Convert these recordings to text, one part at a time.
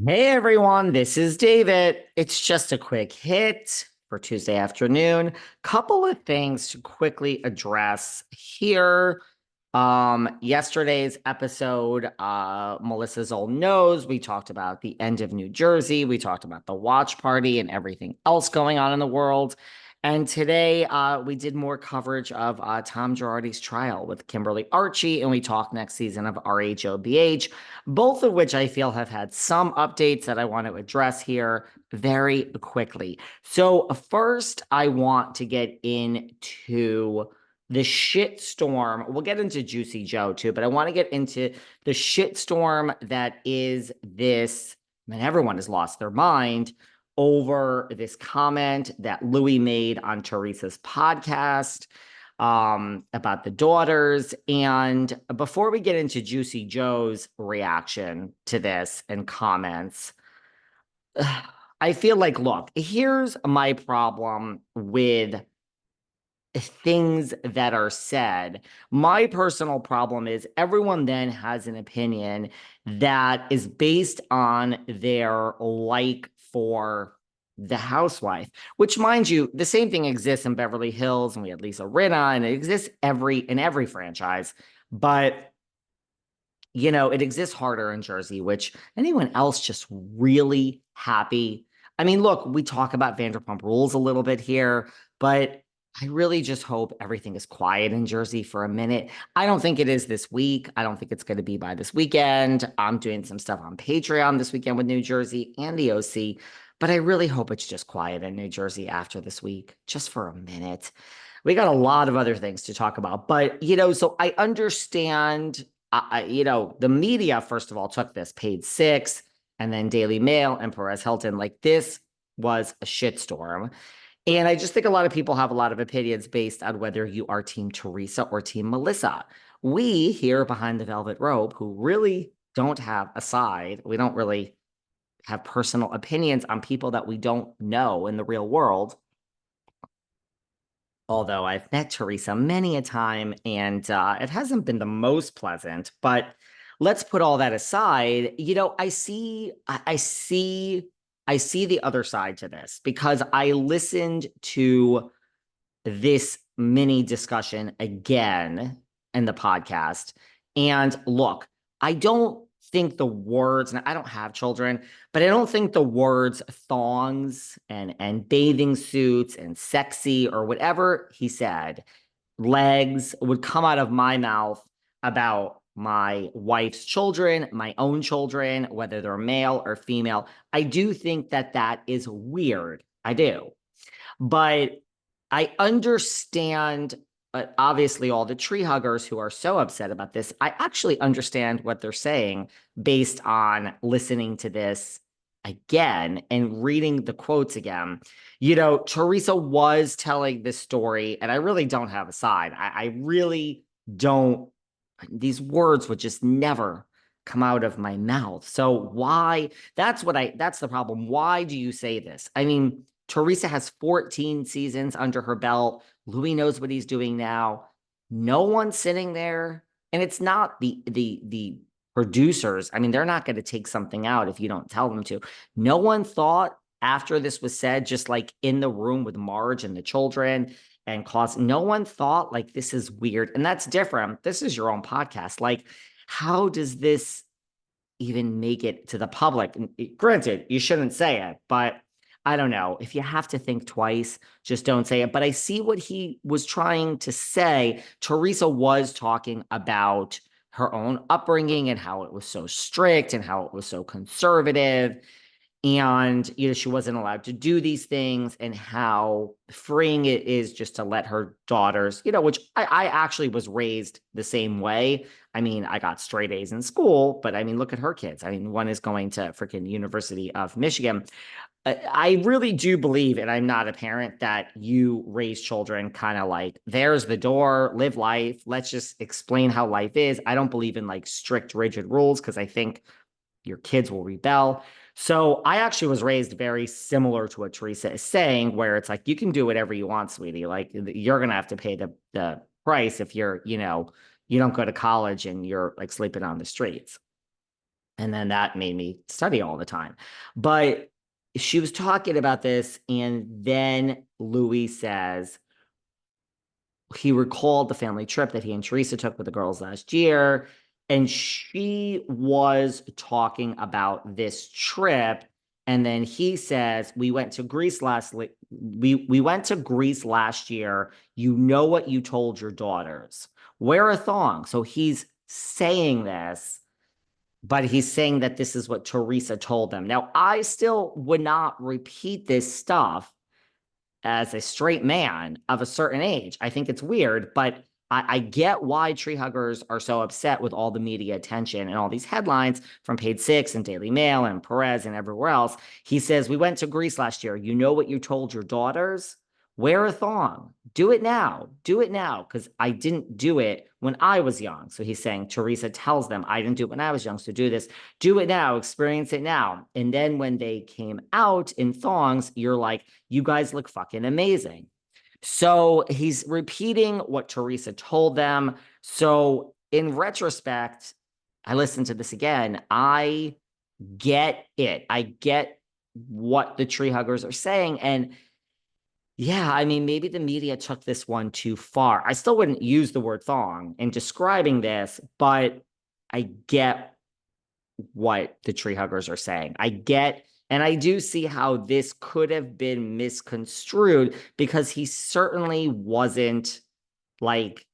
Hey everyone, this is David. It's just a quick hit for Tuesday afternoon. Couple of things to quickly address here. Yesterday's episode, Melissa's Old Nose, we talked about the end of New Jersey. We talked about the watch party and everything else going on in the world. And today, we did more coverage of Tom Girardi's trial with Kimberly Archie, and we talked next season of RHOBH, both of which I feel have had some updates that I want to address here very quickly. So, first, I want to get into the shit storm. We'll get into Juicy Joe too, but I want to get into the shit storm that is this. I mean, everyone has lost their mind over this comment that Louie made on Teresa's podcast about the daughters. And before we get into Juicy Joe's reaction to this and comments, I feel like, look, here's my problem with things that are said. My personal problem is everyone then has an opinion that is based on their like for the housewife, which, mind you, the same thing exists in Beverly Hills, and we had Lisa Rinna, and it exists in every franchise. But it exists harder in Jersey, which anyone else just really happy. I mean, look, we talk about Vanderpump Rules a little bit here, but I really just hope everything is quiet in Jersey for a minute. I don't think it is this week. I don't think it's going to be by this weekend. I'm doing some stuff on Patreon this weekend with New Jersey and the OC, but I really hope it's just quiet in New Jersey after this week, just for a minute. We got a lot of other things to talk about, but so I understand. The media, first of all, took this Page Six and then Daily Mail and Perez Hilton. Like, this was a shitstorm. And I just think a lot of people have a lot of opinions based on whether you are Team Teresa or Team Melissa. We here behind the velvet rope, who really don't have a side, we don't really have personal opinions on people that we don't know in the real world. Although I've met Teresa many a time, and it hasn't been the most pleasant. But let's put all that aside. I see the other side to this because I listened to this mini discussion again in the podcast. And look, I don't think the words, and I don't have children, but I don't think the words thongs and bathing suits and sexy or whatever he said, legs, would come out of my mouth about my wife's children, my own children, whether they're male or female. I do think that that is weird. I do. But I understand, obviously, all the tree huggers who are so upset about this. I actually understand what they're saying based on listening to this again and reading the quotes again. Teresa was telling this story, and I really don't have a side. I really don't. These words would just never come out of my mouth. So why? That's the problem. Why do you say this? I mean, Teresa has 14 seasons under her belt. Louis knows what he's doing now. No one's sitting there. And it's not the producers. I mean, they're not going to take something out if you don't tell them to. No one thought after this was said, just like in the room with Marge and the children and Claus, no one thought like this is weird. And that's different. This is your own podcast. Like, how does this even make it to the public? And granted, you shouldn't say it, but I don't know. If you have to think twice, just don't say it. But I see what he was trying to say. Teresa was talking about her own upbringing and how it was so strict and how it was so conservative. And, she wasn't allowed to do these things, and how freeing it is just to let her daughters, which I actually was raised the same way. I mean, I got straight A's in school, but I mean, look at her kids. I mean, one is going to freaking University of Michigan. I really do believe, and I'm not a parent, that you raise children kind of like, there's the door, live life. Let's just explain how life is. I don't believe in like strict, rigid rules because I think your kids will rebel. So I actually was raised very similar to what Teresa is saying, where it's like, you can do whatever you want, sweetie. Like, you're going to have to pay the price if you don't go to college and you're like sleeping on the streets. And then that made me study all the time. But she was talking about this, and then Louie says he recalled the family trip that he and Teresa took with the girls last year. And she was talking about this trip. And then he says, we went to Greece we went to Greece last year. You know what you told your daughters. Wear a thong. So he's saying this, but he's saying that this is what Teresa told them. Now, I still would not repeat this stuff as a straight man of a certain age. I think it's weird, but I get why tree huggers are so upset with all the media attention and all these headlines from Page Six and Daily Mail and Perez and everywhere else. He says, we went to Greece last year. You know what you told your daughters? Wear a thong. Do it now. Do it now. Because I didn't do it when I was young. So he's saying Teresa tells them, I didn't do it when I was young. So do this. Do it now. Experience it now. And then when they came out in thongs, you're like, you guys look fucking amazing. So he's repeating what Teresa told them. So in retrospect, I listened to this again. I get it. I get what the tree huggers are saying. And yeah, I mean, maybe the media took this one too far. I still wouldn't use the word thong in describing this, but I get what the tree huggers are saying. I get, and I do see how this could have been misconstrued because he certainly wasn't like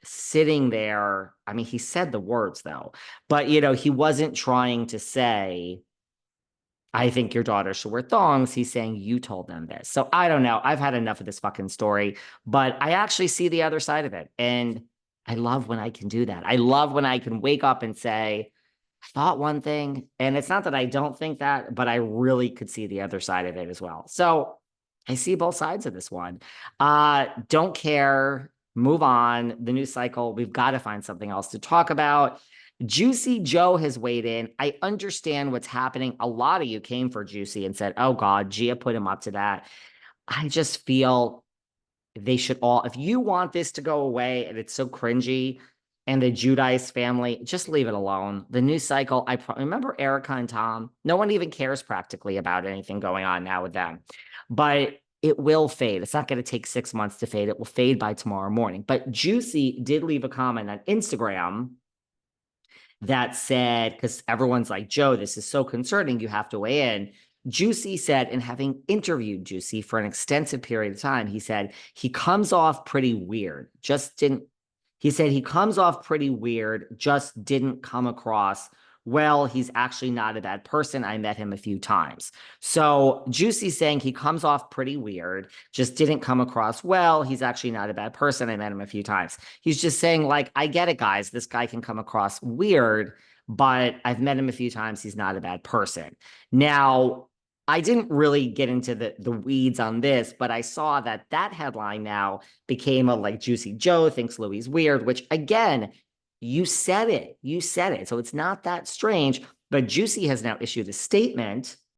sitting there. I mean, he said the words though, but he wasn't trying to say, I think your daughter should wear thongs. He's saying you told them this. So I don't know. I've had enough of this fucking story, but I actually see the other side of it. And I love when I can do that. I love when I can wake up and say, I thought one thing. And it's not that I don't think that, but I really could see the other side of it as well. So I see both sides of this one. Don't care. Move on. The news cycle. We've got to find something else to talk about. Juicy Joe has weighed in. I understand what's happening. A lot of you came for Juicy and said, oh God, Gia put him up to that. I just feel they should all, if you want this to go away and it's so cringy and the Giudice family, just leave it alone. The news cycle, remember Erica and Tom? No one even cares practically about anything going on now with them. But it will fade. It's not going to take 6 months to fade. It will fade by tomorrow morning. But Juicy did leave a comment on Instagram that said, because everyone's like, Joe, this is so concerning, you have to weigh in. Juicy said, and having interviewed Juicy for an extensive period of time, he said, he comes off pretty weird. He said, he comes off pretty weird, just didn't come across well. He's actually not a bad person. I met him a few times. So Juicy's saying he comes off pretty weird, just didn't come across well. He's actually not a bad person. I met him a few times. He's just saying, like, I get it, guys. This guy can come across weird, but I've met him a few times. He's not a bad person. Now, I didn't really get into the weeds on this, but I saw that headline now became a like Juicy Joe thinks Louie's weird, which again, you said it. You said it. So it's not that strange. But Juicy has now issued a statement